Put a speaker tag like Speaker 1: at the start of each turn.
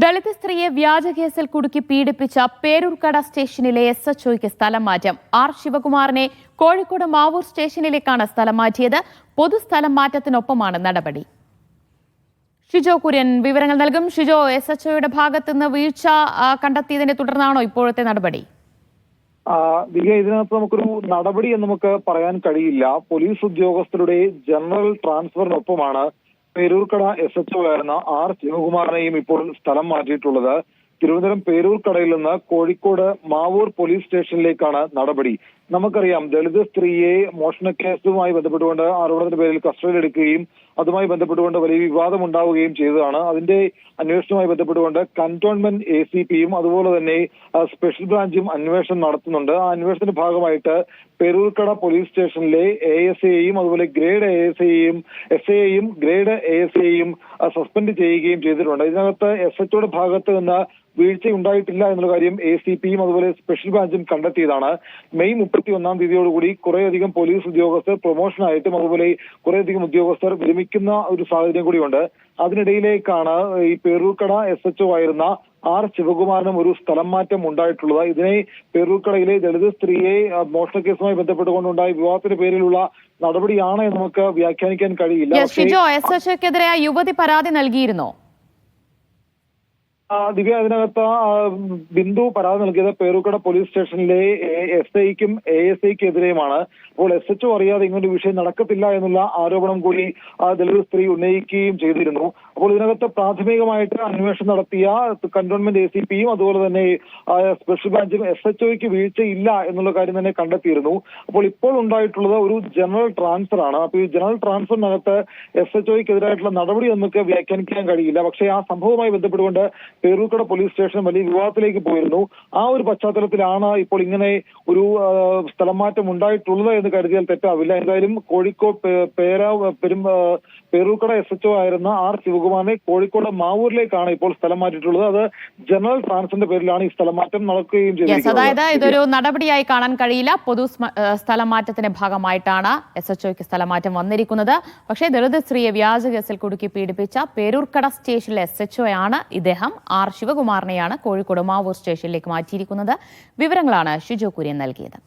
Speaker 1: ദളിത് സ്ത്രീയെ വ്യാജ കേസിൽ കുടുക്കി പീഡിപ്പിച്ച പേരൂർക്കട സ്റ്റേഷനിലെ SHOയ്ക്ക് സ്ഥലം മാറ്റം. ആർ ശിവകുമാറിനെ കോഴിക്കോട് മാവൂർ സ്റ്റേഷനിലേക്കാണ് സ്ഥലം മാറ്റിയത്. പൊതുസ്ഥലം മാറ്റത്തിനൊപ്പമാണ് നടപടി. ഷിജോ കുര്യൻ വിവരങ്ങൾ നൽകും. ഷിജോ, SHOയുടെ ഭാഗത്തുനിന്ന് വീഴ്ച കണ്ടെത്തിയതിനെ തുടർന്നാണോ ഇപ്പോഴത്തെ നടപടി?
Speaker 2: ഇതിനകത്ത് നമുക്കൊരു നടപടി എന്ന് നമുക്ക് പറയാൻ കഴിയില്ല. പോലീസ് ഉദ്യോഗസ്ഥരുടെ ജനറൽ ട്രാൻസ്ഫറിനൊപ്പമാണ് പേരൂർക്കട SHO ആയിരുന്ന ആർ ശിവകുമാറിനെയും ഇപ്പോൾ സ്ഥലം മാറ്റിയിട്ടുള്ളത്. തിരുവനന്തപുരം പേരൂർക്കടയിൽ നിന്ന് കോഴിക്കോട് മാവൂർ പോലീസ് സ്റ്റേഷനിലേക്കാണ് നടപടി. നമുക്കറിയാം, ദളിത് സ്ത്രീയെ മോഷണക്കേസുമായി ബന്ധപ്പെട്ടുകൊണ്ട് ആരോപണത്തിന്റെ പേരിൽ കസ്റ്റഡിയിലെടുക്കുകയും അതുമായി ബന്ധപ്പെട്ടുകൊണ്ട് വലിയ വിവാദം ഉണ്ടാവുകയും ചെയ്തതാണ്. അതിന്റെ അന്വേഷണവുമായി ബന്ധപ്പെട്ടുകൊണ്ട് കന്റോൺമെന്റ് ACPയും അതുപോലെ തന്നെ സ്പെഷ്യൽ ബ്രാഞ്ചും അന്വേഷണം നടത്തുന്നുണ്ട്. ആ അന്വേഷണത്തിന്റെ ഭാഗമായിട്ട് പേരൂർക്കട പോലീസ് സ്റ്റേഷനിലെ ASAയെയും അതുപോലെ ഗ്രേഡ് SAയെയും ഗ്രേഡ് ASAയെയും സസ്പെൻഡ് ചെയ്യുകയും ചെയ്തിട്ടുണ്ട്. ഇതിനകത്ത് SHOയുടെ ഭാഗത്ത് നിന്ന് വീഴ്ചയുണ്ടായിട്ടില്ല എന്നുള്ള കാര്യം ACPയും അതുപോലെ സ്പെഷ്യൽ ബ്രാഞ്ചും കണ്ടെത്തിയതാണ്. മെയ് 31-ാം തീയതിയോടുകൂടി കുറേയധികം പോലീസ് ഉദ്യോഗസ്ഥർ പ്രൊമോഷനായിട്ടും അതുപോലെ കുറേയധികം ഉദ്യോഗസ്ഥർ വിരമിക്കുന്ന ഒരു സാഹചര്യം കൂടിയുണ്ട്. അതിനിടയിലേക്കാണ് ഈ പേരൂർക്കട SHO ആയിരുന്ന ആർ ശിവകുമാറിനും ഒരു സ്ഥലം മാറ്റം ഉണ്ടായിട്ടുള്ളത്. ഇതിനെ പേരൂർക്കടയിലെ ദളിത് സ്ത്രീയെ മോഷണക്കേസുമായി ബന്ധപ്പെട്ടുകൊണ്ടുണ്ടായ വിവാദത്തിന്റെ പേരിലുള്ള നടപടിയാണ് എന്ന് നമുക്ക് വ്യാഖ്യാനിക്കാൻ കഴിയില്ല.
Speaker 1: SHOക്കെതിരെ യുവതി പരാതി നൽകിയിരുന്നോ?
Speaker 2: ദിവ്യ, അതിനകത്ത് ബിന്ദു പരാതി നൽകിയത് പേരൂർക്കട പോലീസ് സ്റ്റേഷനിലെ SIക്കും ASIക്കെതിരെയുമാണ്. അപ്പോൾ SHO അറിയാതെ ഇങ്ങനൊരു വിഷയം നടക്കത്തില്ല എന്നുള്ള ആരോപണം കൂടി ദളിത് സ്ത്രീ ഉന്നയിക്കുകയും ചെയ്തിരുന്നു. അപ്പോൾ ഇതിനകത്ത് പ്രാഥമികമായിട്ട് അന്വേഷണം നടത്തിയ കന്റോൺമെന്റ് ACPയും അതുപോലെ തന്നെ സ്പെഷ്യൽ ബ്രാഞ്ചും SHOയ്ക്ക് വീഴ്ചയില്ല എന്നുള്ള കാര്യം തന്നെ കണ്ടെത്തിയിരുന്നു. അപ്പോൾ ഇപ്പോൾ ഉണ്ടായിട്ടുള്ളത് ഒരു ജനറൽ ട്രാൻസ്ഫർ ആണ്. അപ്പോൾ ഈ ജനറൽ ട്രാൻസ്ഫറിനകത്ത് SHOയ്ക്കെതിരായിട്ടുള്ള നടപടി നമുക്ക് വ്യാഖ്യാനിക്കാൻ കഴിയില്ല. പക്ഷേ ആ സംഭവവുമായി ബന്ധപ്പെട്ടുകൊണ്ട് പേരൂർക്കട പോലീസ് സ്റ്റേഷൻ വലിയ വിവാദത്തിലേക്ക് പോയിരുന്നു. ആ ഒരു പശ്ചാത്തലത്തിലാണ് ഇപ്പോൾ ഇങ്ങനെ ഒരു സ്ഥലം മാറ്റം ഉണ്ടായിട്ടുള്ളത് എന്ന് കരുതിയാൽ തെറ്റാവില്ല. എന്തായാലും കോഴിക്കോട് പേരൂർക്കട SHO ആയിരുന്ന ആർ ശിവകുമാറിനെ കോഴിക്കോട് മാവൂരിലേക്കാണ് ഇപ്പോൾ സ്ഥലം മാറ്റിയിട്ടുള്ളത്. അത് ജനറൽ ട്രാൻസ്ഫറിന്റെ പേരിലാണ് ഈ സ്ഥലം മാറ്റം നടക്കുകയും ചെയ്തിരിക്കുന്നത്.
Speaker 1: അതായത് ഇതൊരു നടപടിയായി കാണാൻ കഴിയില്ല. പൊതു സ്ഥലം മാറ്റത്തിന്റെ ഭാഗമായിട്ടാണ് SHOയ്ക്ക് സ്ഥലം മാറ്റം വന്നിരിക്കുന്നത്. പക്ഷേ ദളിത് സ്ത്രീയെ വ്യാജ കേസിൽ കുടുക്കി പീഡിപ്പിച്ച പേരൂർക്കട സ്റ്റേഷനിലെ SHO ആണ് ഇദ്ദേഹം. ആർ ശിവകുമാറിനെയാണ് കോഴിക്കോട് മാവൂർ സ്റ്റേഷനിലേക്ക് മാറ്റിയിരിക്കുന്നത്. വിവരങ്ങളാണ് ഷിജോ കുര്യൻ നൽകിയത്.